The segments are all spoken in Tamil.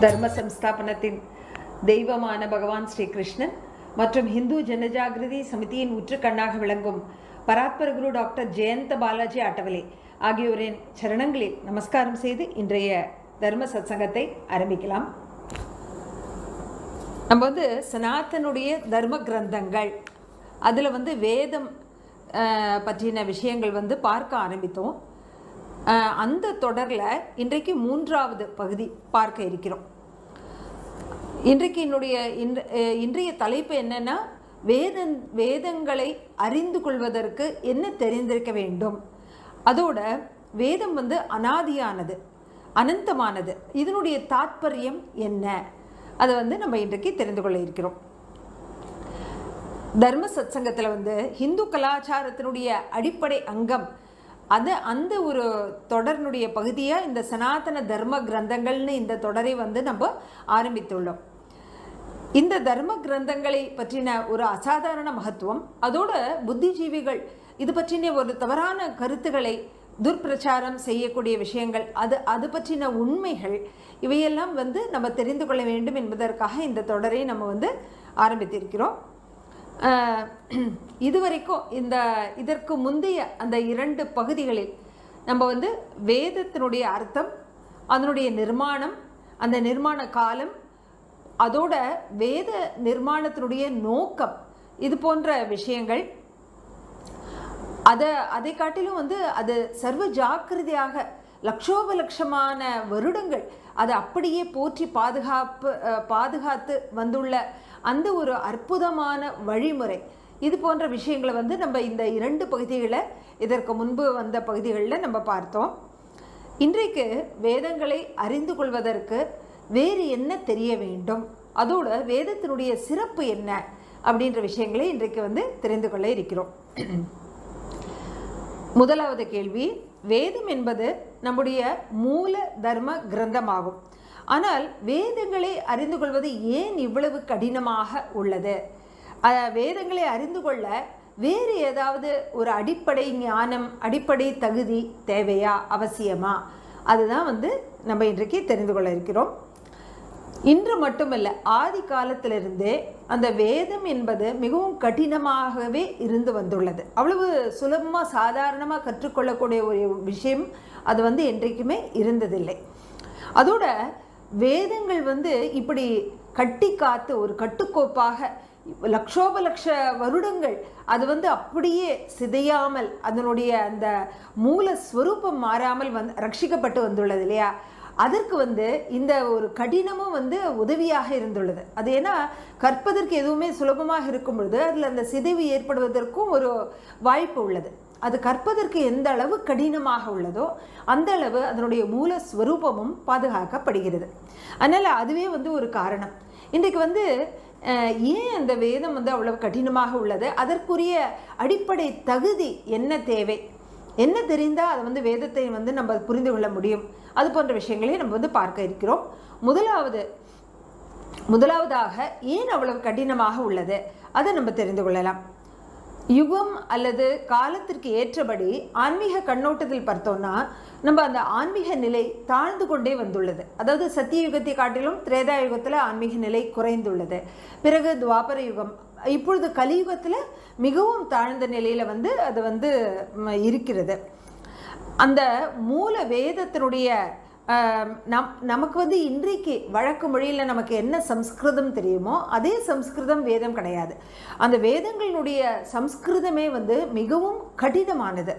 தர்ம சம்ஸ்தாபனத்தின் தெய்வமான பகவான் ஸ்ரீகிருஷ்ணன் மற்றும் ஹிந்து ஜனஜாகிருதி சமிதியின் ஊற்றுக்கண்ணாக விளங்கும் பராத்பர குரு டாக்டர் ஜெயந்த பாலாஜி ஆட்டவலே ஆகியோரின் சரணங்களில் நமஸ்காரம் செய்து இன்றைய தர்ம சத்சங்கத்தை ஆரம்பிக்கலாம். நம்ம சனாத்தனுடைய தர்ம கிரந்தங்கள் அதில் வேதம் பற்றின விஷயங்கள் பார்க்க ஆரம்பித்தோம். அந்த தொடரில் இன்றைக்கு 3வது பகுதி பார்க்க இருக்கிறோம். இன்றைக்கு இன்றைய தலைப்பு என்னன்னா, வேதங்களை அறிந்து கொள்வதற்கு என்ன தெரிந்திருக்க வேண்டும், அதோட வேதம் அனாதியானது, அனந்தமானது, இதனுடைய தாற்பயம் என்ன, அதை நம்ம இன்றைக்கு தெரிந்து கொள்ள இருக்கிறோம். தர்ம சத்சங்கத்தில் ஹிந்து கலாச்சாரத்தினுடைய அடிப்படை அங்கம் அந்த ஒரு தொடரினுடைய பகுதியாக இந்த சனாதன தர்ம கிரந்தங்கள்னு இந்த தொடரை நம்ம ஆரம்பித்துள்ளோம். இந்த தர்ம கிரந்தங்களை பற்றின ஒரு அசாதாரண மகத்துவம், அதோட புத்திஜீவிகள் இது பற்றின ஒரு தவறான கருத்துக்களை துர்பிரச்சாரம் செய்யக்கூடிய விஷயங்கள், அது பற்றின உண்மைகள், இவையெல்லாம் நம்ம தெரிந்து கொள்ள வேண்டும் என்பதற்காக இந்த தொடரை நம்ம ஆரம்பித்திருக்கிறோம். இதுவரைக்கும் இதற்கு முந்தைய அந்த 2 பகுதிகளில் நம்ம வேதத்தினுடைய அர்த்தம், அதனுடைய நிர்மாணம், அந்த நிர்மாண காலம், அதோட வேத நிர்மாணத்தினுடைய நோக்கம், இது போன்ற விஷயங்கள், அதை காட்டிலும் அது சர்வ ஜாக்கிரதையாக லட்சோபலட்சமான வருடங்கள் அதை அப்படியே போற்றி பாதுகாத்து வந்துள்ள அந்த ஒரு அற்புதமான வழிமுறை, இது போன்ற விஷயங்களை நம்ம இந்த 2 பகுதிகளை, இதற்கு முன்பு வந்த பகுதிகளில் நம்ம பார்த்தோம். இன்றைக்கு வேதங்களை அறிந்து கொள்வதற்கு வேறு என்ன தெரிய வேண்டும், அதோட வேதத்தினுடைய சிறப்பு என்ன அப்படின்ற விஷயங்களை இன்றைக்கு தெரிந்து கொள்ள இருக்கிறோம். முதலாவது கேள்வி, வேதம் என்பது நம்முடைய மூல தர்ம கிரந்தமாகும். ஆனால் வேதங்களை அறிந்து கொள்வது ஏன் இவ்வளவு கடினமாக உள்ளது? வேதங்களை அறிந்து கொள்ள வேறு ஏதாவது ஒரு அடிப்படை ஞானம், அடிப்படை தகுதி தேவையா, அவசியமா? அதுதான் நம்ம இன்றைக்கு தெரிந்து கொள்ள இருக்கிறோம். இன்று மட்டுமல்ல, ஆதி காலத்திலிருந்தே அந்த வேதம் என்பது மிகவும் கடினமாகவே இருந்து வந்துள்ளது. அவ்வளவு சுலபமாக சாதாரணமாக கற்றுக்கொள்ளக்கூடிய ஒரு விஷயம் அது என்றைக்குமே இருந்ததில்லை. அதோட வேதங்கள் இப்படி கட்டி காத்து ஒரு கட்டுக்கோப்பாக லட்சோபலட்ச வருடங்கள் அது அப்படியே சிதையாமல், அதனுடைய அந்த மூலஸ்வரூபம் மாறாமல் ரட்சிக்கப்பட்டு வந்துள்ளது இல்லையா? அதற்கு இந்த ஒரு கடினமும் உதவியாக இருந்துள்ளது. அது ஏன்னா கற்பதற்கு எதுவுமே சுலபமாக இருக்கும் பொழுது அதில் அந்த சிதைவு ஏற்படுவதற்கும் ஒரு வாய்ப்பு உள்ளது. அது கற்பதற்கு எந்த அளவு கடினமாக உள்ளதோ அந்த அளவு அதனுடைய மூலஸ்வரூபமும் பாதுகாக்கப்படுகிறது. அதனால் அதுவே ஒரு காரணம். இன்றைக்கு ஏன் அந்த வேதம் அவ்வளவு கடினமாக உள்ளது, அதற்குரிய அடிப்படை தகுதி என்ன தேவை, என்ன தெரிந்தால் அதை வேதத்தை நம்ம புரிந்து கொள்ள முடியும், அது போன்ற விஷயங்களை நம்ம பார்க்க இருக்கிறோம். முதலாவதாக ஏன் அவ்வளவு கடினமாக உள்ளது அதை நம்ம தெரிந்து கொள்ளலாம். யுகம் அல்லது காலத்திற்கு ஏற்றபடி ஆன்மீக கண்ணோட்டத்தில் பார்த்தோம்னா நம்ம அந்த ஆன்மீக நிலை தாழ்ந்து கொண்டே வந்துள்ளது. அதாவது சத்திய யுகத்தை காட்டிலும் திரேதா யுகத்தில் ஆன்மீக நிலை குறைந்துள்ளது. பிறகு துவாபர யுகம், இப்பொழுது கலியுகத்தில் மிகவும் தாழ்ந்த நிலையில் அது இருக்கிறது. அந்த மூல வேதத்தினுடைய நமக்கு இன்றைக்கு வழக்கு மொழியில் நமக்கு என்ன சம்ஸ்கிருதம் தெரியுமோ அதே சம்ஸ்கிருதம் வேதம் கிடையாது. அந்த வேதங்களினுடைய சம்ஸ்கிருதமே மிகவும் கடினமானது.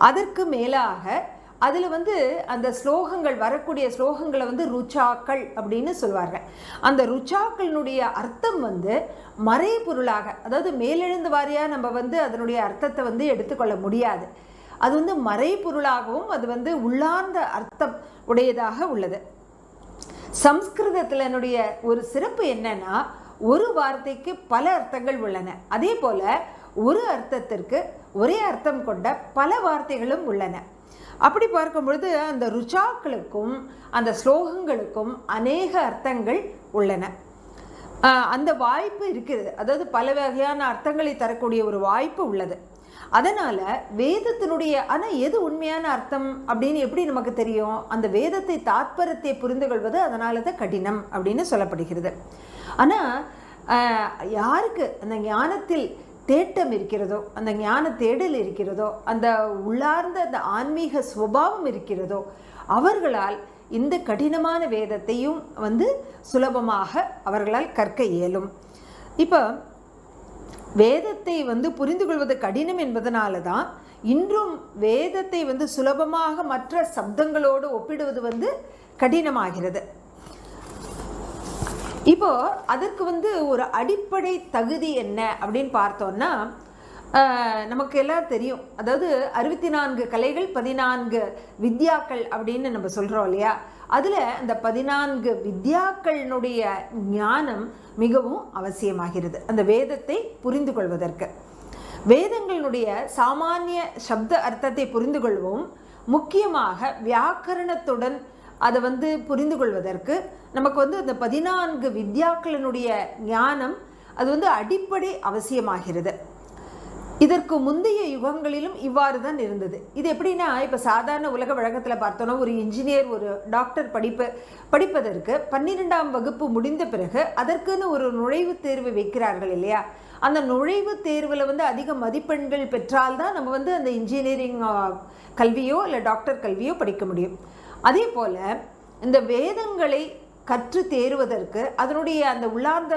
அதற்கு மேலாக அதில் அந்த ஸ்லோகங்கள், வரக்கூடிய ஸ்லோகங்களை ருச்சாக்கள் அப்படின்னு சொல்வார்கள். அந்த ருச்சாக்களினுடைய அர்த்தம் மறைபொருளாக, அதாவது மேலெழுந்து வாரியாக நம்ம அதனுடைய அர்த்தத்தை எடுத்துக்கொள்ள முடியாது. அது மறைபொருளாகவும் அது உள்ளார்ந்த அர்த்தம் உடையதாக உள்ளது. சம்ஸ்கிருதத்தினுடைய ஒரு சிறப்பு என்னன்னா, ஒரு வார்த்தைக்கு பல அர்த்தங்கள் உள்ளன. அதே போல ஒரு அர்த்தத்திற்கு ஒரே அர்த்தம் கொண்ட பல வார்த்தைகளும் உள்ளன. அப்படி பார்க்கும் பொழுது அந்த ருச்சாக்களுக்கும் அந்த ஸ்லோகங்களுக்கும் அநேக அர்த்தங்கள் உள்ளன. அந்த வாய்ப்பு இருக்கிறது. அதாவது பல வகையான அர்த்தங்களை தரக்கூடிய ஒரு வாய்ப்பு உள்ளது. அதனால வேதத்தினுடைய ஆனால் எது உண்மையான அர்த்தம் அப்படின்னு எப்படி நமக்கு தெரியும்? அந்த வேதத்தை தாத்பரியத்தை புரிந்து கொள்வது அதனால தான் கடினம் அப்படின்னு சொல்லப்படுகிறது. ஆனால் யாருக்கு அந்த ஞானத்தில் தேட்டம் இருக்கிறதோ, அந்த ஞான தேடல் இருக்கிறதோ, அந்த உள்ளார்ந்த அந்த ஆன்மீக சுபாவம் இருக்கிறதோ, அவர்களால் இந்த கடினமான வேதத்தையும் சுலபமாக அவர்களால் கற்க இயலும். இப்போ வேதத்தை புரிந்து கொள்வது கடினம் என்பதனால தான் இன்றும் வேதத்தை சுலபமாக மற்ற சப்தங்களோடு ஒப்பிடுவது கடினமாகிறது. இப்போ அதற்கு ஒரு அடிப்படை தகுதி என்ன அப்படின்னு பார்த்தோம்னா, நமக்கு எல்லாம் தெரியும். அதாவது 64 கலைகள் 14 வித்யாக்கள் அப்படின்னு நம்ம சொல்கிறோம் இல்லையா? அதில் அந்த 14 வித்யாக்களினுடைய ஞானம் மிகவும் அவசியமாகிறது அந்த வேதத்தை புரிந்து கொள்வதற்கு. வேதங்களுடைய சாமானிய சப்த அர்த்தத்தை புரிந்து கொள்வோம். முக்கியமாக வியாக்கரணத்துடன் அதை புரிந்து கொள்வதற்கு நமக்கு அந்த 14 வித்யாக்களினுடைய ஞானம் அது அடிப்படை அவசியமாகிறது. இதற்கு முந்தைய யுகங்களிலும் இவ்வாறு தான் இருந்தது. இது எப்படின்னா, இப்போ சாதாரண உலக வழக்கத்தில் பார்த்தோன்னா ஒரு இன்ஜினியர் ஒரு டாக்டர் படிப்பதற்கு 12ஆம் வகுப்பு முடிந்த பிறகு அதற்குன்னு ஒரு நுழைவுத் தேர்வு வைக்கிறார்கள் இல்லையா? அந்த நுழைவுத் தேர்வில் அதிக மதிப்பெண்கள் பெற்றால்தான் நம்ம அந்த இன்ஜினியரிங் கல்வியோ இல்லை டாக்டர் கல்வியோ படிக்க முடியும். அதே போல் இந்த வேதங்களை கற்று தேறுவதற்கு அதனுடைய அந்த உள்ளார்ந்த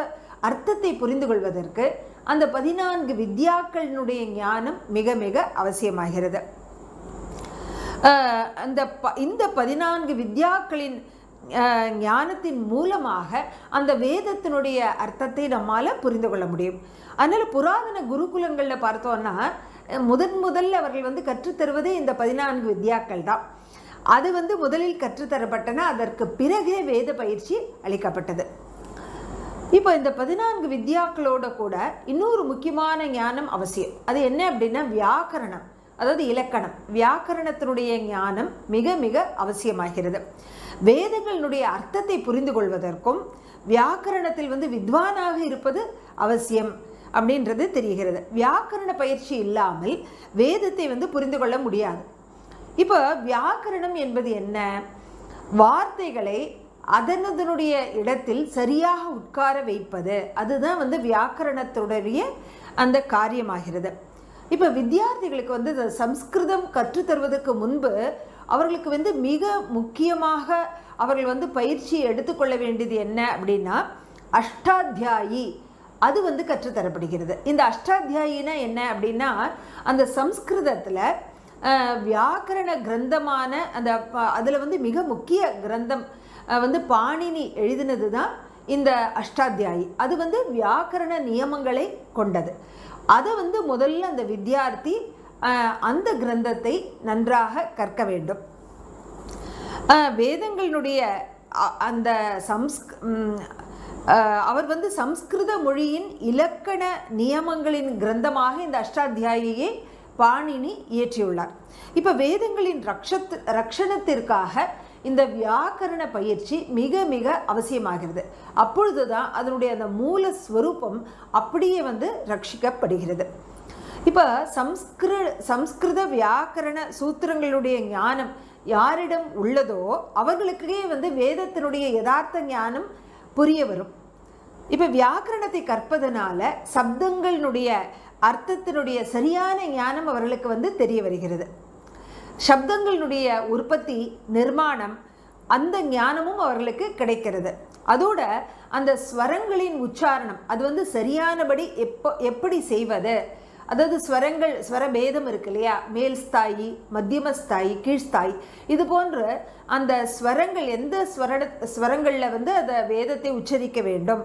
அர்த்தத்தை புரிந்து கொள்வதற்கு அந்த 14 வித்யாக்களினுடைய ஞானம் மிக மிக அவசியமாகிறது. இந்த 14 வித்யாக்களின் ஞானத்தின் மூலமாக அந்த வேதத்தினுடைய அர்த்தத்தை நம்மால் புரிந்து கொள்ள முடியும். அதனால் புராதன குருகுலங்களில் பார்த்தோன்னா முதல்ல அவர்கள் கற்றுத்தருவதே இந்த 14 வித்யாக்கள் தான். அது முதலில் கற்றுத்தரப்பட்டன. அதற்கு பிறகே வேத பயிற்சி அளிக்கப்பட்டது. இப்போ இந்த 14 வித்யாக்களோட கூட இன்னொரு முக்கியமான ஞானம் அவசியம். அது என்ன அப்படின்னா வியாக்கரணம், அதாவது இலக்கணம். வியாக்கரணத்தினுடைய ஞானம் மிக மிக அவசியமாகிறது. வேதங்களுடைய அர்த்தத்தை புரிந்து கொள்வதற்கும் வியாக்கரணத்தில் வித்வானாக இருப்பது அவசியம் அப்படின்றது தெரிகிறது. வியாக்கரண பயிற்சி இல்லாமல் வேதத்தை புரிந்து கொள்ள முடியாது. இப்போ வியாக்கரணம் என்பது என்ன? வார்த்தைகளை அதனுடைய இடத்தில் சரியாக உட்கார வைப்பது. அதுதான் வியாக்கரணத்துடைய அந்த காரியமாகிறது. இப்போ வித்தியார்த்திகளுக்கு சம்ஸ்கிருதம் கற்றுத்தருவதற்கு முன்பு அவர்களுக்கு மிக முக்கியமாக அவர்கள் பயிற்சி எடுத்துக்கொள்ள வேண்டியது என்ன அப்படின்னா அஷ்டாத்தியாயி. அது கற்றுத்தரப்படுகிறது. இந்த அஷ்டாத்தியாயினா என்ன அப்படின்னா, அந்த சம்ஸ்கிருதத்தில் வியாக்கரண கிரந்தமான அந்த அதில் மிக முக்கிய கிரந்தம் பாணினி எழுதினது தான் இந்த அஷ்டாத்தியாயி. அது வியாக்கரண நியமங்களை கொண்டது. அதை முதல்ல அந்த வித்தியார்த்தி அந்த கிரந்தத்தை நன்றாக கற்க வேண்டும். வேதங்களினுடைய அந்த அவர் சம்ஸ்கிருத மொழியின் இலக்கண நியமங்களின் கிரந்தமாக இந்த அஷ்டாத்தியாயியை பாணினி இயற்றியுள்ளார். இப்போ வேதங்களின் ரக்ஷணத்திற்காக இந்த வியாக்கரண பயிற்சி மிக மிக அவசியமாகிறது. அப்பொழுதுதான் அதனுடைய அந்த மூல ஸ்வரூபம் அப்படியே ரட்சிக்கப்படுகிறது. இப்போ சம்ஸ்கிருத வியாக்கரண சூத்திரங்களுடைய ஞானம் யாரிடம் உள்ளதோ அவர்களுக்கே வேதத்தினுடைய யதார்த்த ஞானம் புரிய வரும். இப்போ வியாக்கரணத்தை கற்பதனால சப்தங்களினுடைய அர்த்தத்தினுடைய சரியான ஞானம் அவர்களுக்கு தெரிய வருகிறது. சப்தங்களினுடைய உற்பத்தி நிர்மாணம் அந்த ஞானமும் அவர்களுக்கு கிடைக்கிறது. அதோட அந்த ஸ்வரங்களின் உச்சாரணம் அது சரியானபடி எப்படி செய்வது, அதாவது ஸ்வரபேதம் இருக்கு இல்லையா? மேல் ஸ்தாயி, மத்தியம ஸ்தாயி, கீழ்ஸ்தாயி, இது போன்ற அந்த ஸ்வரங்கள் எந்த ஸ்வரங்களில் அந்த வேதத்தை உச்சரிக்க வேண்டும்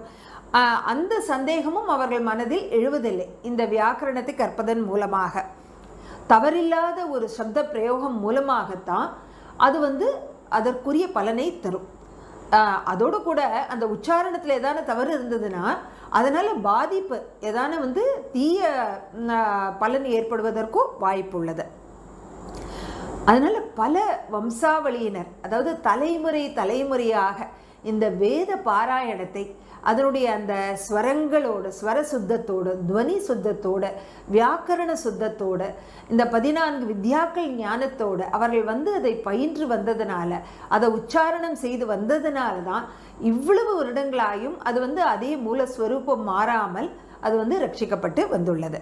அந்த சந்தேகமும் அவர்கள் மனதில் எழுவதில்லை. இந்த வியாக்கரணத்தை கற்பதன் மூலமாக தவறில்லாத ஒரு சப்த பிரயோகம் மூலமாகத்தான் அது அதற்குரிய பலனை தரும். அதோடு கூட அந்த உச்சாரணத்தில் ஏதான தவறு இருந்ததுன்னா அதனால் பாதிப்பு ஏதான தீய பலன் ஏற்படுவதற்கும் வாய்ப்பு உள்ளது. அதனால் பல வம்சாவளியினர், அதாவது தலைமுறையாக இந்த வேத பாராயணத்தை அதனுடைய அந்த ஸ்வரங்களோட, ஸ்வர சுத்தத்தோடு, துவனி சுத்தத்தோடு, வியாக்கரண சுத்தத்தோடு, இந்த 14 வித்யாக்கள் ஞானத்தோடு அவர்கள் அதை பயின்று வந்ததுனால, அதை உச்சாரணம் செய்து வந்ததுனால தான் இவ்வளவு வருடங்களாயும் அது அதே மூலஸ்வரூபம் மாறாமல் அது ரட்சிக்கப்பட்டு வந்துள்ளது.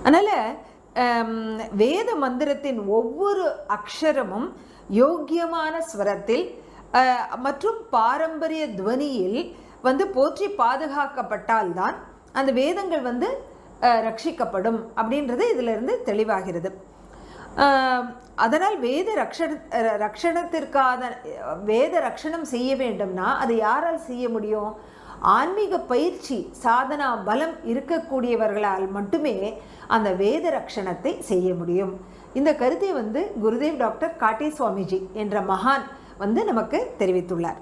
அதனால் வேத மந்திரத்தின் ஒவ்வொரு அக்ஷரமும் யோக்கியமான ஸ்வரத்தில் மற்றும் பாரம்பரிய துவனியில் போற்றி பாதுகாக்கப்பட்டால்தான் அந்த வேதங்கள் ரட்சிக்கப்படும் அப்படின்றது இதிலிருந்து தெளிவாகிறது. அதனால் வேத ரட்சணம் செய்ய வேண்டும்னா அது யாரால் செய்ய முடியும்? ஆன்மீக பயிற்சி, சாதனா பலம் இருக்கக்கூடியவர்களால் மட்டுமே அந்த வேத ரட்சணத்தை செய்ய முடியும். இந்த கருத்தை குருதேவ் டாக்டர் காட்டே சுவாமிஜி என்ற மகான் நமக்கு தெரிவித்துள்ளார்.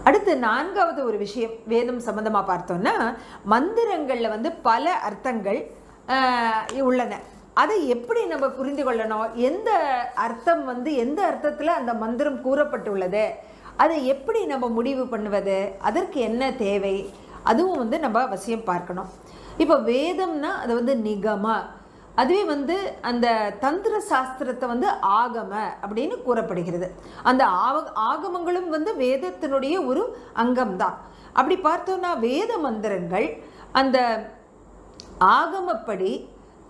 அடுத்து 4வது ஒரு விஷயம் வேதம் சம்பந்தமாக பார்த்தோம்னா, மந்திரங்களில் பல அர்த்தங்கள் உள்ளன. அதை எப்படி நம்ம புரிந்து கொள்ளணும்? எந்த அர்த்தம் எந்த அர்த்தத்தில் அந்த மந்திரம் கூறப்பட்டுள்ளது, அதை எப்படி நம்ம முடிவு பண்ணுவது, அதற்கு என்ன தேவை, அதுவும் நம்ம அவசியம் பார்க்கணும். இப்போ வேதம்னா அது நிகம, அதுவே அந்த தந்திர சாஸ்திரத்தை ஆகம அப்படின்னு கூறப்படுகிறது. அந்த ஆகமங்களும் வேதத்தினுடைய ஒரு அங்கம்தான். அப்படி பார்த்தோம்னா வேத மந்திரங்கள் அந்த ஆகமப்படி,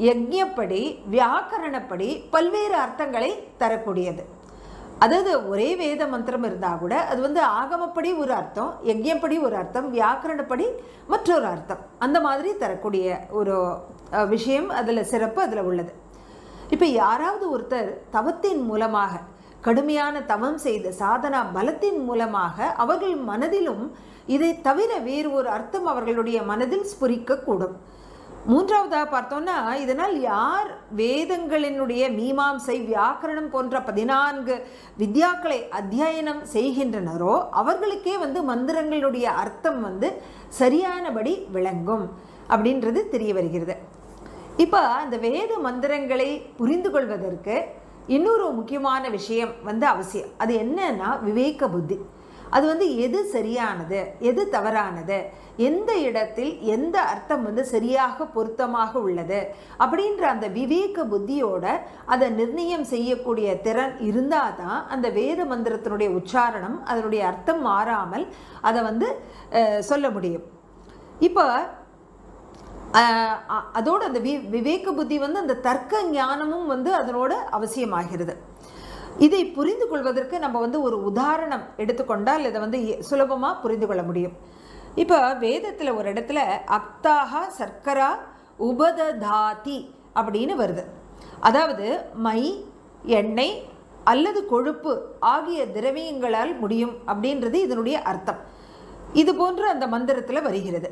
யஜ்ஞப்படி, வியாக்கரணப்படி பல்வேறு அர்த்தங்களை தரக்கூடியது. அதாவது ஒரே வேத மந்திரம் இருந்தால் கூட அது ஆகமப்படி ஒரு அர்த்தம், யஜ்ஞப்படி ஒரு அர்த்தம், வியாக்கரணப்படி மற்றொரு அர்த்தம், அந்த மாதிரி தரக்கூடிய ஒரு விஷயம் அதில் சிறப்பு அதில் உள்ளது. இப்போ யாராவது ஒருத்தர் தவத்தின் மூலமாக, கடுமையான தவம் செய்த சாதனா பலத்தின் மூலமாக அவர்கள் மனதிலும் இதை தவிர வேறு ஒரு அர்த்தம் அவர்களுடைய மனதில் ஸ்புரிக்கக்கூடும். 3வதாக பார்த்தோம்னா, இதனால் யார் வேதங்களினுடைய மீமாம்சை, வியாக்கரணம் போன்ற 14 வித்யாக்களை அத்தியனம் செய்கின்றனரோ அவர்களுக்கே மந்திரங்களுடைய அர்த்தம் சரியானபடி விளங்கும் அப்படின்றது தெரிய வருகிறது. இப்போ அந்த வேத மந்திரங்களை புரிந்து கொள்வதற்கு இன்னொரு முக்கியமான விஷயம் அவசியம். அது என்னன்னா விவேக புத்தி. அது எது சரியானது, எது தவறானது, எந்த இடத்தில் எந்த அர்த்தம் சரியாக பொருத்தமாக உள்ளது அப்படின்ற அந்த விவேக புத்தியோட அதை நிர்ணயம் செய்யக்கூடிய திறன் இருந்தால் தான் அந்த வேத மந்திரத்தினுடைய உச்சாரணம், அதனுடைய அர்த்தம் மாறாமல் அதை சொல்ல முடியும். இப்போ அதோட அந்த விவேக புத்தி அந்த தர்க்க ஞானமும் அதனோட அவசியமாகிறது. இதை புரிந்து கொள்வதற்கு நம்ம ஒரு உதாரணம் எடுத்துக்கொண்டால் இதை சுலபமாக புரிந்து கொள்ள முடியும். இப்போ வேதத்தில் ஒரு இடத்துல அக்தாக சர்க்கரா உபததாதி அப்படின்னு வருது. அதாவது மை, எண்ணெய் அல்லது கொழுப்பு ஆகிய திரவியங்களால் முடியும் அப்படின்றது இதனுடைய அர்த்தம். இது போன்று அந்த மந்திரத்தில் வருகிறது.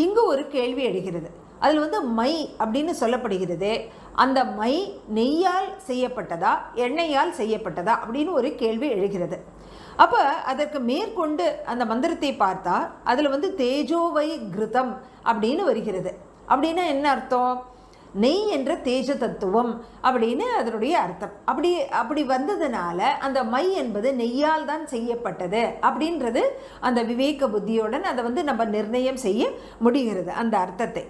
இங்கு ஒரு கேள்வி எழுகிறது. அதில் மை அப்படின்னு சொல்லப்படுகிறது. அந்த மை நெய்யால் செய்யப்பட்டதா, எண்ணெயால் செய்யப்பட்டதா அப்படின்னு ஒரு கேள்வி எழுகிறது. அப்போ அதற்கு மேற்கொண்டு அந்த மந்திரத்தை பார்த்தா அதில் தேஜோவை கிருதம் அப்படின்னு வருகிறது. அப்படின்னா என்ன அர்த்தம்? நெய் என்ற தேஜ தத்துவம் அப்படின்னு அதனுடைய அர்த்தம். அப்படி வந்ததுனால அந்த மை என்பது நெய்யால் தான் செய்யப்பட்டது அப்படின்றது அந்த விவேக புத்தியுடன் அதை நம்ம நிர்ணயம் செய்ய முடிகிறது. அந்த அர்த்தத்தை,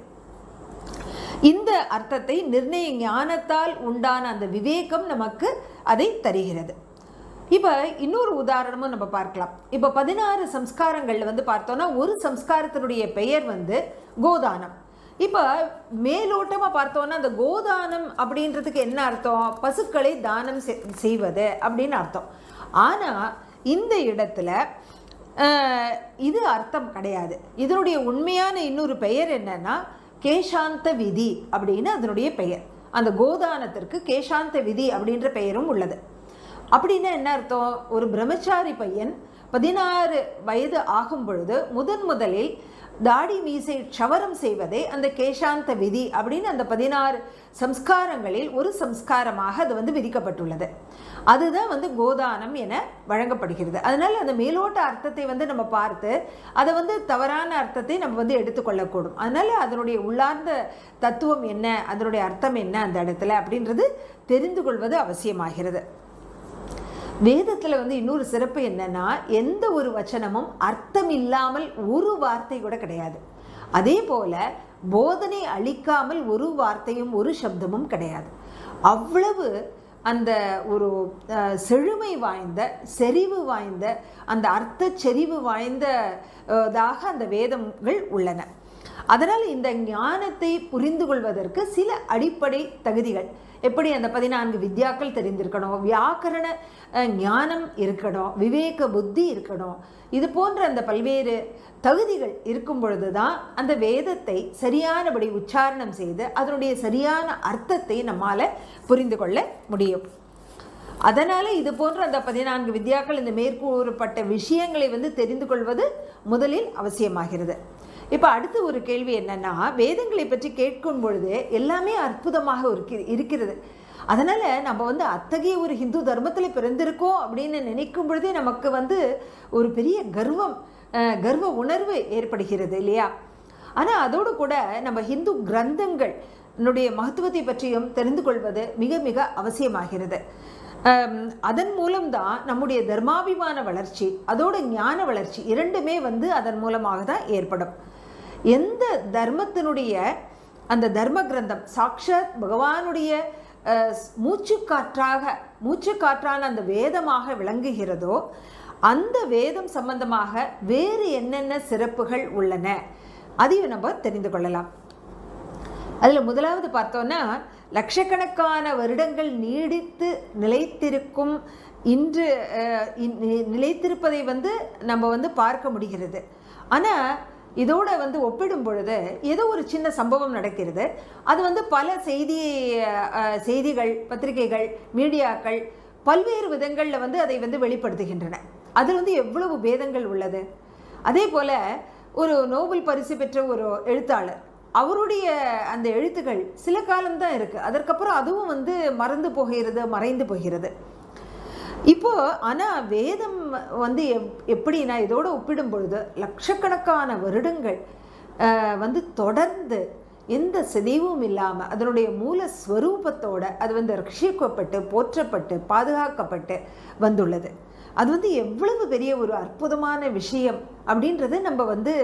இந்த அர்த்தத்தை நிர்ணய ஞானத்தால் உண்டான அந்த விவேகம் நமக்கு அதை தருகிறது. இப்போ இன்னொரு உதாரணமும் நம்ம பார்க்கலாம். இப்போ 16 சம்ஸ்காரங்களில் பார்த்தோன்னா ஒரு சம்ஸ்காரத்தினுடைய பெயர் கோதானம். இப்போ மேலோட்டமாக பார்த்தோன்னா அந்த கோதானம் அப்படின்றதுக்கு என்ன அர்த்தம்? பசுக்களை தானம் செய்வது அப்படின்னு அர்த்தம். ஆனால் இந்த இடத்துல இது அர்த்தம் கிடையாது. இதனுடைய உண்மையான இன்னொரு பெயர் என்னன்னா கேசாந்த விதி அப்படின்னு அதனுடைய பெயர். அந்த கோதானத்திற்கு கேசாந்த விதி அப்படின்ற பெயரும் உள்ளது. அப்படின்னா என்ன அர்த்தம்? ஒரு பிரம்மச்சாரி பையன் 16 வயது ஆகும் பொழுது முதலில் தாடி மீசை க்ஷவரம் செய்வதே அந்த கேசாந்த விதி அப்படின்னு அந்த 16 சம்ஸ்காரங்களில் ஒரு சம்ஸ்காரமாக அது விதிக்கப்பட்டுள்ளது. அதுதான் கோதானம் என வழங்கப்படுகிறது. அதனால் அந்த மேலோட்ட அர்த்தத்தை நம்ம பார்த்து அதை தவறான அர்த்தத்தை நம்ம எடுத்துக்கொள்ளக்கூடும். அதனால் அதனுடைய உள்ளார்ந்த தத்துவம் என்ன, அதனுடைய அர்த்தம் என்ன அந்த இடத்துல அப்படின்றது தெரிந்து கொள்வது அவசியமாகிறது. வேதத்தில் வந்து இன்னொரு சிறப்பு என்னன்னா, எந்த ஒரு வச்சனமும் அர்த்தம் இல்லாமல் ஒரு வார்த்தை கூட கிடையாது. அதே போல போதனை அளிக்காமல் ஒரு வார்த்தையும் ஒரு சப்தமும் கிடையாது. அவ்வளவு அந்த ஒரு செழுமை வாய்ந்த, செறிவு வாய்ந்த, அந்த அர்த்த செறிவு வாய்ந்ததாக அந்த வேதங்கள் உள்ளன. அதனால் இந்த ஞானத்தை புரிந்து கொள்வதற்கு சில அடிப்படை தகுதிகள், எப்படி அந்த 14 வித்யாக்கள் தெரிந்திருக்கணும், வியாக்கரண ஞானம் இருக்கணும், விவேக புத்தி இருக்கணும். இது போன்ற அந்த பல்வேறு தகுதிகள் இருக்கும் பொழுது தான் அந்த வேதத்தை சரியானபடி உச்சாரணம் செய்து அதனுடைய சரியான அர்த்தத்தை நம்மால் புரிந்து கொள்ள முடியும். அதனால் இது போன்ற அந்த 14 வித்யாக்கள், இந்த மேற்கூறப்பட்ட விஷயங்களை வந்து தெரிந்து கொள்வது முதலில் அவசியமாகிறது. இப்போ அடுத்த ஒரு கேள்வி என்னன்னா, வேதங்களை பற்றி கேட்கும் பொழுது எல்லாமே அற்புதமாக இருக்கிறது. அதனால் நம்ம வந்து அத்தகைய ஒரு ஹிந்து தர்மத்தில் பிறந்திருக்கோம் அப்படின்னு நினைக்கும் பொழுதே நமக்கு வந்து ஒரு பெரிய கர்வ உணர்வு ஏற்படுகிறது இல்லையா? ஆனால் அதோடு கூட நம்ம ஹிந்து கிரந்தங்கள் மகத்துவத்தை பற்றியும் தெரிந்து கொள்வது மிக மிக அவசியமாகிறது. அதன் மூலம்தான் நம்முடைய தர்மாபிமான வளர்ச்சி, அதோட ஞான வளர்ச்சி இரண்டுமே வந்து அதன் மூலமாக தான் ஏற்படும். எந்த தர்மத்தினுடைய அந்த தர்ம கிரந்தம் சாக்ஷாத் பகவானுடைய மூச்சுக்காற்றான அந்த வேதமாக விளங்குகிறதோ, அந்த வேதம் சம்பந்தமாக வேறு என்னென்ன சிறப்புகள் உள்ளன அதையும் நம்ம தெரிந்து கொள்ளலாம். அதில் முதலாவது பார்த்தோன்னா, லட்சக்கணக்கான வருடங்கள் நீடித்து நிலைத்திருக்கும் இன்று நிலைத்திருப்பதை வந்து நம்ம வந்து பார்க்க முடிகிறது. ஆனால் இதோட வந்து ஒப்பிடும் பொழுது ஏதோ ஒரு சின்ன சம்பவம் நடக்கிறது, அது வந்து பல செய்திகள், பத்திரிகைகள், மீடியாக்கள் பல்வேறு விதங்களில் வந்து அதை வந்து வெளிப்படுத்துகின்றன. அதில் வந்து எவ்வளவு பேதங்கள் உள்ளது. அதே போல் ஒரு நோபல் பரிசு பெற்ற ஒரு எழுத்தாளர், அவருடைய அந்த எழுத்துக்கள் சில காலம்தான் இருக்குது, அதற்கப்புறம் அதுவும் வந்து மறைந்து போகிறது. இப்போ ஆனால் வேதம் வந்து எப்படின்னா, இதோடு ஒப்பிடும் பொழுது லட்சக்கணக்கான வருடங்கள் வந்து தொடர்ந்து எந்த சிதைவும் இல்லாமல் அதனுடைய மூல ஸ்வரூபத்தோடு அது வந்து ரட்சிக்கப்பட்டு போற்றப்பட்டு பாதுகாக்கப்பட்டு வந்துள்ளது. அது வந்து எவ்வளவு பெரிய ஒரு அற்புதமான விஷயம் அப்படின்றது நம்ம வந்து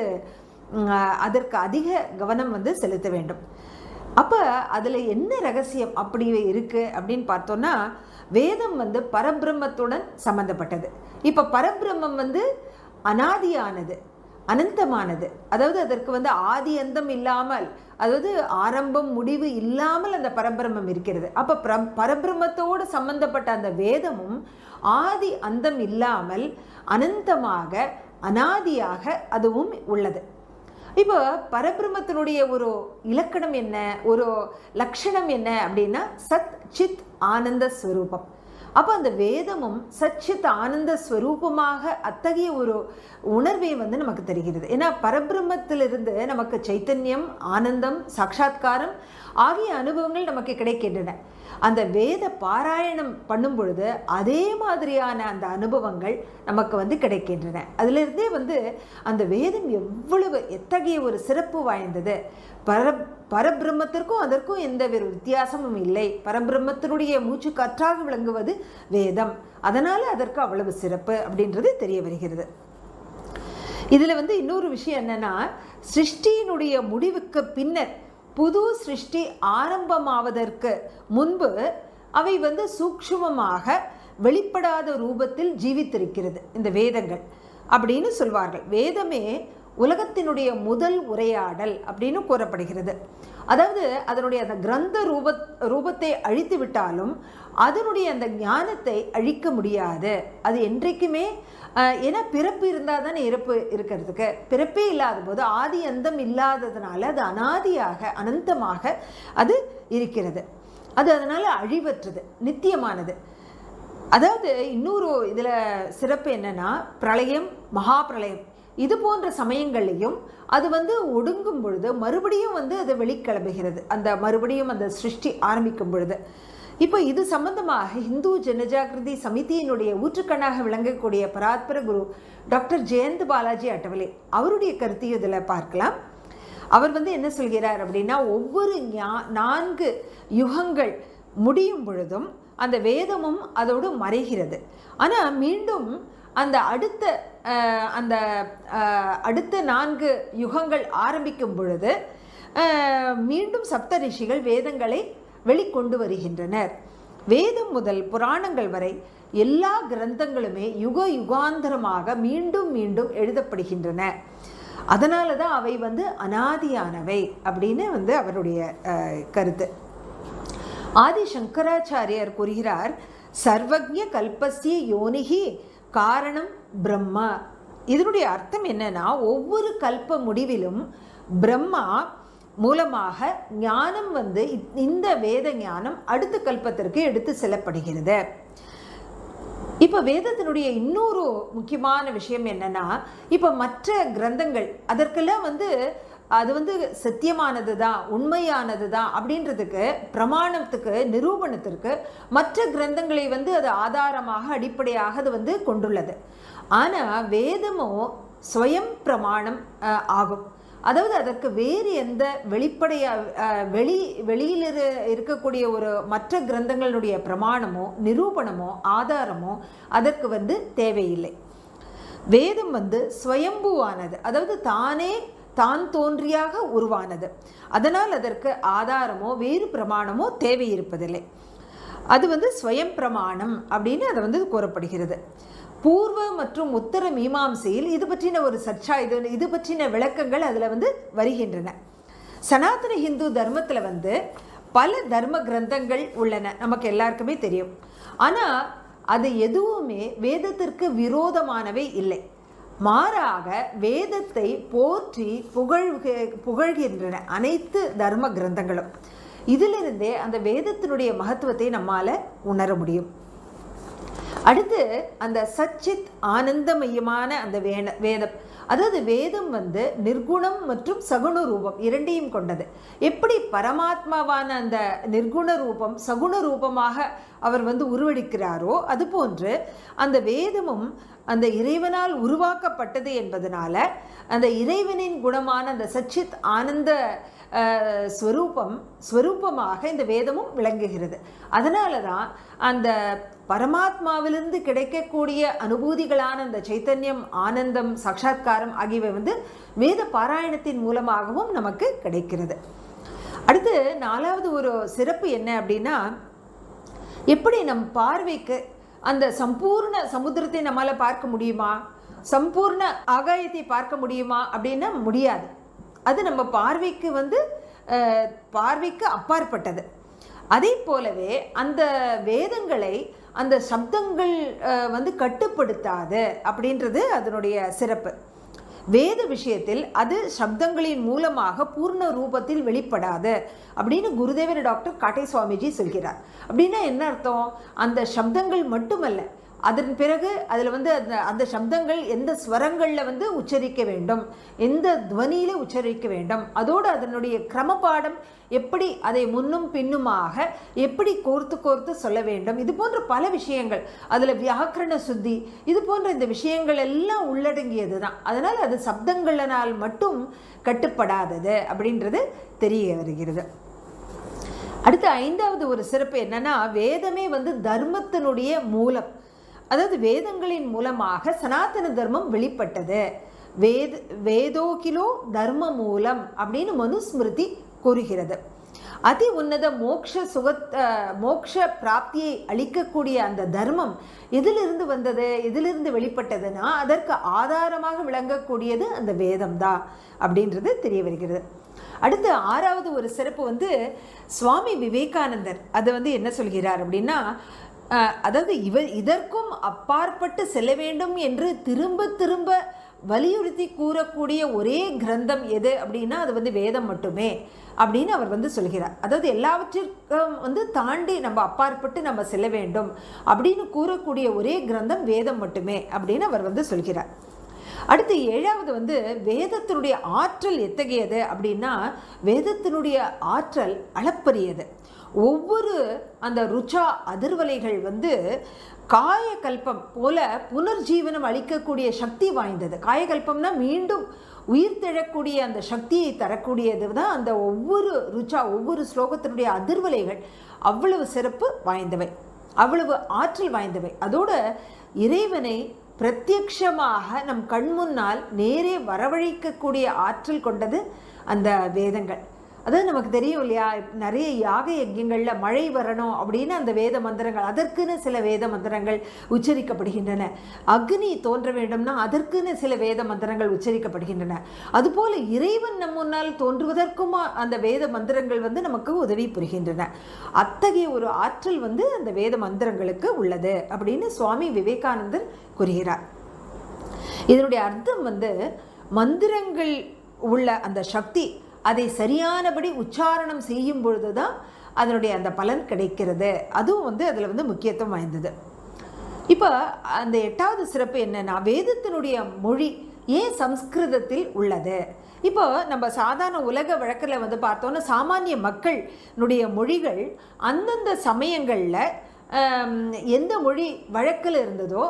அதற்கு அதிக கவனம் வந்து செலுத்த வேண்டும். அப்போ அதில் என்ன ரகசியம் அப்படி இருக்குது அப்படின்னு பார்த்தோன்னா, வேதம் வந்து பரபிரம்மத்துடன் சம்பந்தப்பட்டது. இப்போ பரபிரம்மம் வந்து அனாதியானது, அனந்தமானது, அதாவது அதற்கு வந்து ஆதி அந்தம் இல்லாமல், அதாவது ஆரம்பம் முடிவு இல்லாமல் அந்த பரபிரம்மம் இருக்கிறது. அப்போ பரபிரம்மத்தோடு சம்பந்தப்பட்ட அந்த வேதமும் ஆதி அந்தம் இல்லாமல் அனந்தமாக அனாதியாக அதுவும் உள்ளது. இப்போ பரபிரம்மத்தினுடைய ஒரு இலக்கணம் என்ன, ஒரு லட்சணம் என்ன அப்படின்னா, சத் சித் ஆனந்த ஸ்வரூபம். அப்போ அந்த வேதமும் சச்சித் ஆனந்த ஸ்வரூபமாக அத்தகைய ஒரு உணர்வை வந்து நமக்கு தருகிறது. ஏன்னா பரபிரம்மத்திலிருந்து நமக்கு சைத்தன்யம், ஆனந்தம், சாட்சாத்காரம் ஆகிய அனுபவங்கள் நமக்கு கிடைக்கின்றன. அந்த வேத பாராயணம் பண்ணும் பொழுது அதே மாதிரியான அந்த அனுபவங்கள் நமக்கு வந்து கிடைக்கின்றன. அதிலிருந்தே வந்து அந்த வேதம் எத்தகைய ஒரு சிறப்பு வாய்ந்தது. பரபிரம்மத்திற்கும் அதற்கும் எந்த ஒரு வித்தியாசமும் இல்லை. பரபிரம்மத்தினுடைய மூச்சு காற்றாக விளங்குவது வேதம், அதனால அதற்கு அவ்வளவு சிறப்பு அப்படின்றது தெரிய வருகிறது. இதில் வந்து இன்னொரு விஷயம் என்னன்னா, சிருஷ்டியினுடைய முடிவுக்கு பின்னர் புது சிருஷ்டி ஆரம்பமாவதற்கு முன்பு அவை வந்து சூக்ஷ்மமாக வெளிப்படாத ரூபத்தில் ஜீவித்திருக்கிறது இந்த வேதங்கள் அப்படின்னு சொல்வார்கள். வேதமே உலகத்தினுடைய முதல் உரையாடல் அப்படின்னு கூறப்படுகிறது. அதாவது அதனுடைய அந்த கிரந்த ரூபத்தை அழித்து விட்டாலும் அதனுடைய அந்த ஞானத்தை அழிக்க முடியாது. அது என்றைக்குமே, ஏன்னா பிறப்பு இருந்தால் தானே இறப்பு இருக்கிறதுக்கு. பிறப்பே இல்லாத போது ஆதி அந்தம் இல்லாததுனால அது அனாதியாக அனந்தமாக அது இருக்கிறது. அது அதனால் அழிவற்றது, நித்தியமானது. அதாவது இன்னொரு இதில் சிறப்பு என்னன்னா, பிரளயம், மகா பிரளயம் இது போன்ற சமயங்களையும் அது வந்து ஒடுங்கும் பொழுது மறுபடியும் வந்து அது வெளிக்கிளம்புகிறது, அந்த மறுபடியும் அந்த சிருஷ்டி ஆரம்பிக்கும் பொழுது. இப்போ இது சம்பந்தமாக இந்து ஜனஜாகிருதி சமிதியினுடைய ஊற்றுக்கண்ணாக விளங்கக்கூடிய பராத்பர குரு டாக்டர் ஜெயந்த் பாலாஜி அட்டவலே அவருடைய கருத்தையும் இதில் பார்க்கலாம். அவர் வந்து என்ன சொல்கிறார் அப்படின்னா, ஒவ்வொரு 4 யுகங்கள் முடியும் பொழுதும் அந்த வேதமும் அதோடு மறைகிறது. ஆனால் மீண்டும் அந்த அடுத்த 4 யுகங்கள் ஆரம்பிக்கும் பொழுது மீண்டும் சப்த ரிஷிகள் வேதங்களை வெளிக்கொண்டு வருகின்றனர். வேதம் முதல் புராணங்கள் வரை எல்லா கிரந்தங்களுமே யுகாந்தரமாக மீண்டும் மீண்டும் எழுதப்படுகின்றன. அதனால தான் அவை அனாதியானவை அப்படின்னு அவருடைய கருத்து. ஆதி சங்கராச்சாரியார் கூறுகிறார், சர்வஜ்ஞ கல்பஸ்ய யோனிகி காரணம் பிரம்மா. இதனுடைய அர்த்தம் என்னன்னா, ஒவ்வொரு கல்ப முடிவிலும் பிரம்மா மூலமாக ஞானம் இந்த வேத ஞானம் அடுத்த கல்பத்திற்கு எடுத்து செல்லப்படுகிறது. இப்போ வேதத்தினுடைய இன்னொரு முக்கியமான விஷயம் என்னன்னா, இப்போ மற்ற கிரந்தங்கள் அதற்கெல்லாம் அது சத்தியமானது தான், உண்மையானது தான் அப்படின்றதுக்கு பிரமாணத்துக்கு நிரூபணத்திற்கு மற்ற கிரந்தங்களை அது ஆதாரமாக அடிப்படையாக அது கொண்டுள்ளது. ஆனால் வேதமோ ஸ்வயம் பிரமாணம் ஆகும். அதாவது அதற்கு வேறு எந்த வெளியில் இருக்கக்கூடிய ஒரு மற்ற கிரந்தங்களுடைய பிரமாணமோ நிரூபணமோ ஆதாரமோ அதற்கு தேவையில்லை. வேதம் ஸ்வயம்புவானது, அதாவது தான் தோன்றியாக உருவானது. அதனால் அதற்கு ஆதாரமோ வேறு பிரமாணமோ தேவை இருப்பதில்லை. அது ஸ்வயம் பிரமாணம் அப்படின்னு அதை கூறப்படுகிறது. பூர்வ மற்றும் உத்தர மீமாம்சையில் இது பற்றின ஒரு சர்ச்சா இது பற்றின விளக்கங்கள் அதில் வருகின்றன. சனாதன ஹிந்து தர்மத்தில் பல தர்ம கிரந்தங்கள் உள்ளன, நமக்கு எல்லாருக்குமே தெரியும். ஆனால் அது எதுவுமே வேதத்திற்கு விரோதமானவை இல்லை. மாறாக வேதத்தை போற்றி புகழ்கின்றன அனைத்து தர்ம கிரந்தங்களும். இதிலிருந்தே அந்த வேதத்தினுடைய மகத்துவத்தை நம்மால் உணர முடியும். அடுத்து அந்த சச்சித் ஆனந்தமயமான அந்த வேதம், அதாவது வேதம் நிர்குணம் மற்றும் சகுண ரூபம் இரண்டையும் கொண்டது. எப்படி பரமாத்மாவான அந்த நிர்குண ரூபம் சகுண ரூபமாக அவர் உருவெடுக்கிறாரோ அதுபோன்று அந்த வேதமும் அந்த இறைவனால் உருவாக்கப்பட்டது என்பதனால அந்த இறைவனின் குணமான அந்த சச்சித் ஆனந்த ஸ்வரூபமாக இந்த வேதமும் விளங்குகிறது. அதனால தான் அந்த பரமாத்மாவிலிருந்து கிடைக்கக்கூடிய அனுபூதிகளான அந்த சைத்தன்யம், ஆனந்தம், சாட்சாத்காரம் ஆகியவை வேத பாராயணத்தின் மூலமாகவும் நமக்கு கிடைக்கிறது. அடுத்து 4வது ஒரு சிறப்பு என்ன அப்படின்னா, எப்படி நம் பார்வைக்கு அந்த சம்பூர்ண சமுத்திரத்தை நம்மால் பார்க்க முடியுமா, சம்பூர்ண ஆகாயத்தை பார்க்க முடியுமா அப்படின்னா முடியாது. அது நம்ம பார்வைக்கு அப்பாற்பட்டது. அதே போலவே அந்த வேதங்களை அந்த சப்தங்கள் கட்டுப்படுத்தாது அப்படின்றது அதனுடைய சிறப்பு. வேத விஷயத்தில் அது சப்தங்களின் மூலமாக பூர்ண ரூபத்தில் வெளிப்படாது அப்படின்னு குருதேவர் டாக்டர் காட்டை சுவாமிஜி சொல்கிறார். அப்படின்னா என்ன அர்த்தம்? அந்த சப்தங்கள் மட்டுமல்ல, அதன் பிறகு அதில் அந்த சப்தங்கள் எந்த ஸ்வரங்களில் உச்சரிக்க வேண்டும், எந்த துவனியில் உச்சரிக்க வேண்டும், அதோடு அதனுடைய கிரமபாடம் எப்படி அதை முன்னும் பின்னுமாக எப்படி கோர்த்து சொல்ல வேண்டும், இது போன்ற பல விஷயங்கள், அதில் வியாக்கரண சுத்தி, இது போன்ற இந்த விஷயங்கள் எல்லாம் உள்ளடங்கியது தான். அதனால் அது சப்தங்களினால் மட்டும் கட்டுப்படாதது அப்படின்றது தெரிய வருகிறது. அடுத்து 5வது ஒரு சிறப்பு என்னன்னா, வேதமே தர்மத்தினுடைய மூலம். அதாவது வேதங்களின் மூலமாக சனாதன தர்மம் வெளிப்பட்டது. வேதோகிலோ தர்ம மூலம் அப்படின்னு மனுஸ்மிருதி கூறுகிறது. அதி உன்னத மோக்ஷ பிராப்தியை அளிக்கக்கூடிய அந்த தர்மம் எதிலிருந்து வந்தது, எதிலிருந்து வெளிப்பட்டதுன்னா அதற்கு ஆதாரமாக விளங்கக்கூடியது அந்த வேதம் தான் அப்படின்றது தெரிய வருகிறது. அடுத்து 6வது ஒரு சிறப்பு சுவாமி விவேகானந்தர் அது என்ன சொல்கிறார் அப்படின்னா, அதாவது இதற்கும் அப்பாற்பட்டு செல்ல வேண்டும் என்று திரும்ப திரும்ப வலியுறுத்தி கூறக்கூடிய ஒரே கிரந்தம் எது அப்படின்னா அது வேதம் மட்டுமே அப்படின்னு அவர் சொல்கிறார். அதாவது எல்லாவற்றிற்கும் தாண்டி நம்ம அப்பாற்பட்டு நம்ம செல்ல வேண்டும் அப்படின்னு கூறக்கூடிய ஒரே கிரந்தம் வேதம் மட்டுமே அப்படின்னு அவர் சொல்கிறார். அடுத்து 7வது வேதத்தினுடைய ஆற்றல் எத்தகையது அப்படின்னா, வேதத்தினுடைய ஆற்றல் அளப்பரியது. ஒவ்வொரு அந்த ருச்சா அதிர்வலைகள் காயகல்பம் போல புனர்ஜீவனம் அளிக்கக்கூடிய சக்தி வாய்ந்தது. காயகல்பம்னா மீண்டும் உயிர் திழக்கூடிய அந்த சக்தியை தரக்கூடியது தான் அந்த ஒவ்வொரு ருச்சா, ஒவ்வொரு ஸ்லோகத்தினுடைய அதிர்வலைகள் அவ்வளவு சிறப்பு வாய்ந்தவை. அவ்வளவு ஆற்றல் வாய்ந்தவை. அதோட இறைவனை பிரத்யக்ஷமாக நம் கண்முன்னால் நேரே வரவழைக்கக்கூடிய ஆற்றல் கொண்டது அந்த வேதங்கள். அதாவது நமக்கு தெரியும் இல்லையா, நிறைய யாக யஜ்யங்களில் மழை வரணும் அப்படின்னு அந்த வேத மந்திரங்கள், அதற்குன்னு சில வேத மந்திரங்கள் உச்சரிக்கப்படுகின்றன. அக்னி தோன்ற வேண்டும்னா அதற்குன்னு சில வேத மந்திரங்கள் உச்சரிக்கப்படுகின்றன. அதுபோல இறைவன் நம் முன்னால் தோன்றுவதற்கும் அந்த வேத மந்திரங்கள் நமக்கு உதவி புரிகின்றன. அத்தகைய ஒரு ஆற்றல் அந்த வேத மந்திரங்களுக்கு உள்ளது அப்படின்னு சுவாமி விவேகானந்தர் கூறுகிறார். இதனுடைய அர்த்தம் மந்திரங்கள் உள்ள அந்த சக்தி அதை சரியானபடி உச்சாரணம் செய்யும் பொழுதுதான் அதனுடைய அந்த பலன் கிடைக்கிறது. அதுவும் அதில் முக்கியத்துவம் வாய்ந்தது. இப்போ அந்த 8வது சிறப்பு என்னன்னா, வேதத்தினுடைய மொழி ஏன் சம்ஸ்கிருதத்தில் உள்ளது? இப்போ நம்ம சாதாரண உலக வழக்கில் பார்த்தோன்னா சாமானிய மக்களுடைய மொழிகள் அந்தந்த சமயங்களில் எந்த மொழி வழக்கில் இருந்ததோ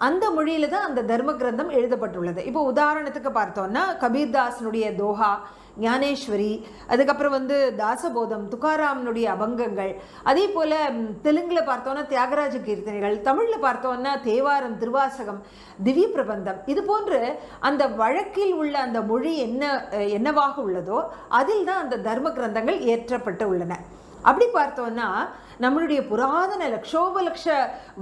அந்த மொழியில தான் அந்த தர்ம கிரந்தம் எழுதப்பட்டுள்ளது. இப்போ உதாரணத்துக்கு பார்த்தோன்னா கபீர்தாசனுடைய தோஹா, ஞானேஸ்வரி, அதுக்கப்புறம் தாசபோதம், துக்காராமனுடைய அபங்கங்கள், அதே போல் தெலுங்கில் பார்த்தோன்னா தியாகராஜ கீர்த்தனைகள், தமிழில் பார்த்தோன்னா தேவாரம், திருவாசகம், திவ்ய பிரபந்தம், இது போன்று அந்த வழக்கில் உள்ள அந்த மொழி என்னவாக உள்ளதோ அதில் தான் அந்த தர்ம கிரந்தங்கள் ஏற்றப்பட்டு உள்ளன. அப்படி பார்த்தோன்னா நம்மளுடைய புராதன லட்சோபலட்ச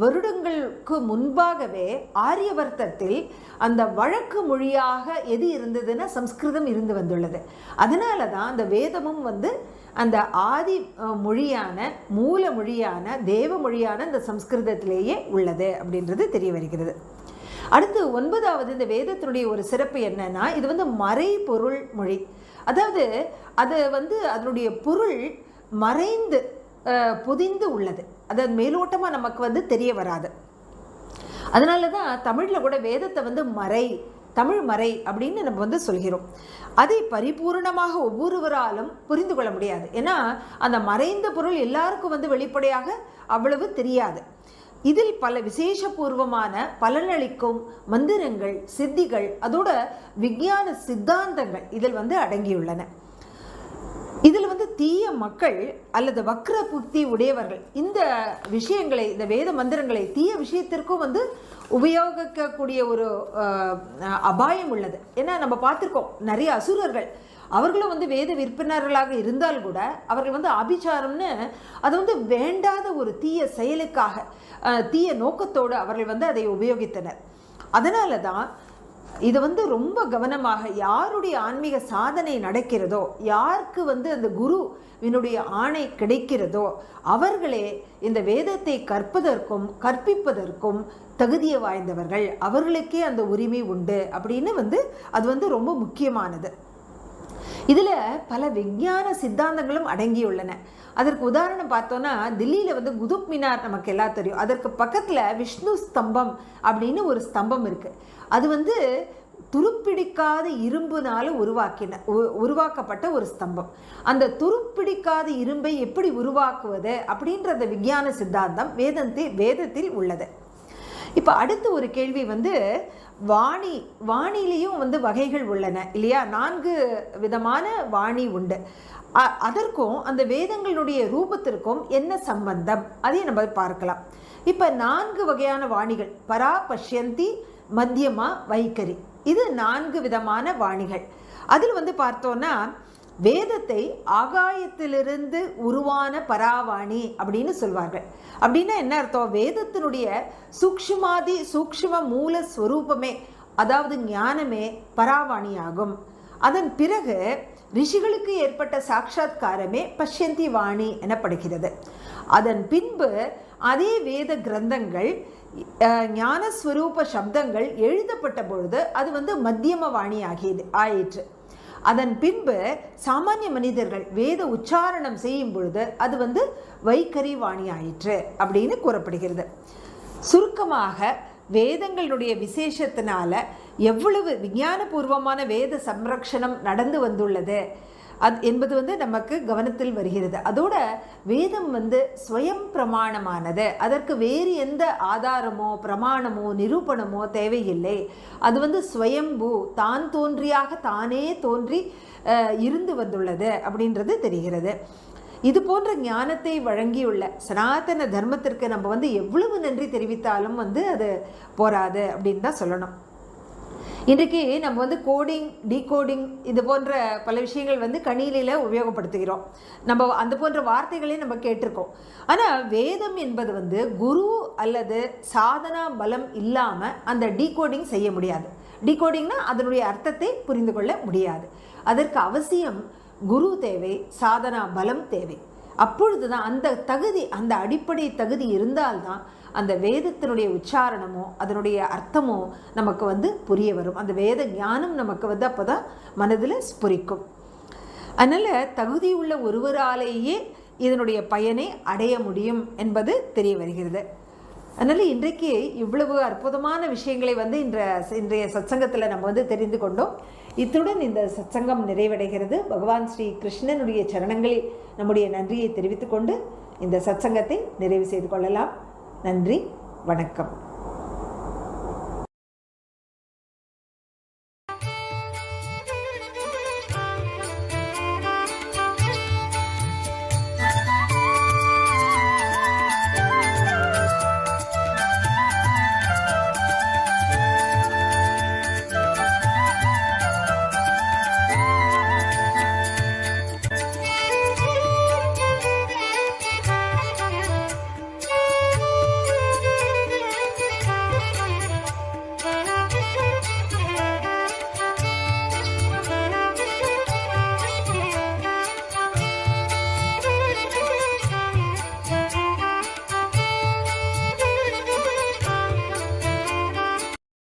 வருடங்களுக்கு முன்பாகவே ஆரியவர்த்தத்தில் அந்த வழக்கு மொழியாக எது இருந்ததுன்னா சம்ஸ்கிருதம் இருந்து வந்துள்ளது. அதனால தான் அந்த வேதமும் அந்த ஆதி மொழியான மூல மொழியான தேவ மொழியான அந்த சம்ஸ்கிருதத்திலேயே உள்ளது அப்படின்றது தெரிய வருகிறது. அடுத்து 9வது இந்த வேதத்தினுடைய ஒரு சிறப்பு என்னன்னா, இது மறைபொருள் மொழி. அதாவது அது அதனுடைய பொருள் மறைந்து புதிந்து உள்ளது. அது மேலோட்டமாக நமக்கு தெரிய வராது. அதனால தான் தமிழில் கூட வேதத்தை மறை, தமிழ் மறை அப்படின்னு நம்ம சொல்கிறோம். அதை பரிபூர்ணமாக ஒவ்வொருவராலும் புரிந்து கொள்ள முடியாது. ஏன்னா அந்த மறைந்த பொருள் எல்லாருக்கும் வெளிப்படையாக அவ்வளவு தெரியாது. இதில் பல விசேஷபூர்வமான பலனளிக்கும் மந்திரங்கள், சித்திகள், அதோட விஞ்ஞான சித்தாந்தங்கள் இதில் அடங்கியுள்ளன. இதில் தீய மக்கள் அல்லது வக்ர புத்தி உடையவர்கள் இந்த விஷயங்களை, இந்த வேத மந்திரங்களை தீய விஷயத்திற்கும் உபயோகிக்கக்கூடிய ஒரு அபாயம் உள்ளது. ஏன்னா நம்ம பார்த்துருக்கோம், நிறைய அசுரர்கள் அவர்களும் வேத விற்பனர்களாக இருந்தால் கூட அவர்கள் அபிச்சாரம்னு அது வேண்டாத ஒரு தீய செயலுக்காக, தீய நோக்கத்தோடு அவர்கள் அதை உபயோகித்தனர். அதனால தான் இது ரொம்ப கவனமாக யாருடைய ஆன்மீக சாதனை நடக்கிறதோ, யாருக்கு அந்த குருவினுடைய ஆணை கிடைக்கிறதோ அவர்களே இந்த வேதத்தை கற்பதற்கும் கற்பிப்பதற்கும் தகுதியை வாய்ந்தவர்கள், அவர்களுக்கே அந்த உரிமை உண்டு அப்படின்னு அது ரொம்ப முக்கியமானது. இதில் பல விஞ்ஞான சித்தாந்தங்களும் அடங்கியுள்ளன. அதற்கு உதாரணம் பார்த்தோன்னா, தில்லியில் குதுப் மினார் நமக்கு எல்லாம் தெரியும். அதற்கு பக்கத்தில் விஷ்ணு ஸ்தம்பம் அப்படின்னு ஒரு ஸ்தம்பம் இருக்குது. அது துருப்பிடிக்காத இரும்புனால உருவாக்கப்பட்ட ஒரு ஸ்தம்பம். அந்த துருப்பிடிக்காத இரும்பை எப்படி உருவாக்குவது அப்படின்ற விஞ்ஞான சித்தாந்தம் வேதத்தில் உள்ளது. இப்போ அடுத்து ஒரு கேள்வி வாணிலையும் வகைகள் உள்ளன இல்லையா? 4 விதமான வாணி உண்டு. அதற்கும் அந்த வேதங்களுடைய ரூபத்திற்கும் என்ன சம்பந்தம், அதையும் நம்ம பார்க்கலாம். இப்போ 4 வகையான வாணிகள், பரா, பஷ்யந்தி, மத்தியமா, வைக்கரி, இது 4 விதமான வாணிகள். அதில் பார்த்தோன்னா வேதத்தை ஆகாயத்திலிருந்து உருவான பராவாணி அப்படின்னு சொல்வார்கள். அப்படின்னா என்ன அர்த்தம்? வேதத்தினுடைய சூக்ஷ்மாதி சூக்ஷ்ம மூல ஸ்வரூபமே, அதாவது ஞானமே பராவாணியாகும். அதன் பிறகு ரிஷிகளுக்கு ஏற்பட்ட சாட்சாத்காரமே பஷ்யந்தி வாணி எனப்படுகிறது. அதன் பின்பு அதே வேத கிரந்தங்கள், ஞானஸ்வரூப சப்தங்கள் எழுதப்பட்ட பொழுது அது மத்தியம வாணி ஆயிற்று. அதன் பின்பு சாமானிய மனிதர்கள் வேத உச்சாரணம் செய்யும் பொழுது அது வைக்கரி வாணி ஆயிற்று அப்படின்னு கூறப்படுகிறது. சுருக்கமாக வேதங்களுடைய விசேஷத்தினால எவ்வளவு விஞ்ஞானபூர்வமான வேத சம்ரக்ஷணம் நடந்து வந்துள்ளது என்பது நமக்கு கவனத்தில் வருகிறது. அதோட வேதம் ஸ்வயம் பிரமாணமானது. அதற்கு வேறு எந்த ஆதாரமோ பிரமாணமோ நிரூபணமோ தேவையில்லை. அது ஸ்வயம்பூ, தான் தோன்றியாக தானே தோன்றி இருந்து வந்துள்ளது அப்படின்றது தெரிகிறது. இது போன்ற ஞானத்தை வழங்கியுள்ள சனாதன தர்மத்திற்கு நம்ம வந்து எவ்வளவு நன்றி தெரிவித்தாலும் வந்து அது போராது அப்படின்னு தான் சொல்லணும். இன்றைக்கு நம்ம வந்து கோடிங், டீகோடிங் இது போன்ற பல விஷயங்கள் வந்து கணினியில் உபயோகப்படுத்துகிறோம். நம்ம அந்த போன்ற வார்த்தைகளையும் நம்ம கேட்டிருக்கோம். ஆனால் வேதம் என்பது வந்து குரு அல்லது சாதனா பலம் இல்லாமல் அந்த டீகோடிங் செய்ய முடியாது. டீகோடிங்னா அதனுடைய அர்த்தத்தை புரிந்து கொள்ள முடியாது. அதற்கு அவசியம் குரு தேவை, சாதனா பலம் தேவை. அப்பொழுது தான் அந்த தகுதி, அந்த அடிப்படை தகுதி இருந்தால்தான் அந்த வேதத்தினுடைய உச்சாரணமோ அதனுடைய அர்த்தமோ நமக்கு வந்து புரிய வரும். அந்த வேத ஞானம் நமக்கு வந்து அப்போ தான் மனதில் ஸ்புரிக்கும். அதனால் தகுதியுள்ள ஒருவராலேயே இதனுடைய பயனை அடைய முடியும் என்பது தெரிய வருகிறது. அதனால் இன்றைக்கு இவ்வளவு அற்புதமான விஷயங்களை வந்து இன்றைய சத்சங்கத்தில் நம்ம வந்து தெரிந்து கொண்டோம். இத்துடன் இந்த சத்சங்கம் நிறைவடைகிறது. பகவான் ஸ்ரீ கிருஷ்ணனுடைய சரணங்களில் நம்முடைய நன்றியை தெரிவித்துக்கொண்டு இந்த சத்சங்கத்தை நிறைவு செய்து கொள்ளலாம். நன்றி, வணக்கம்.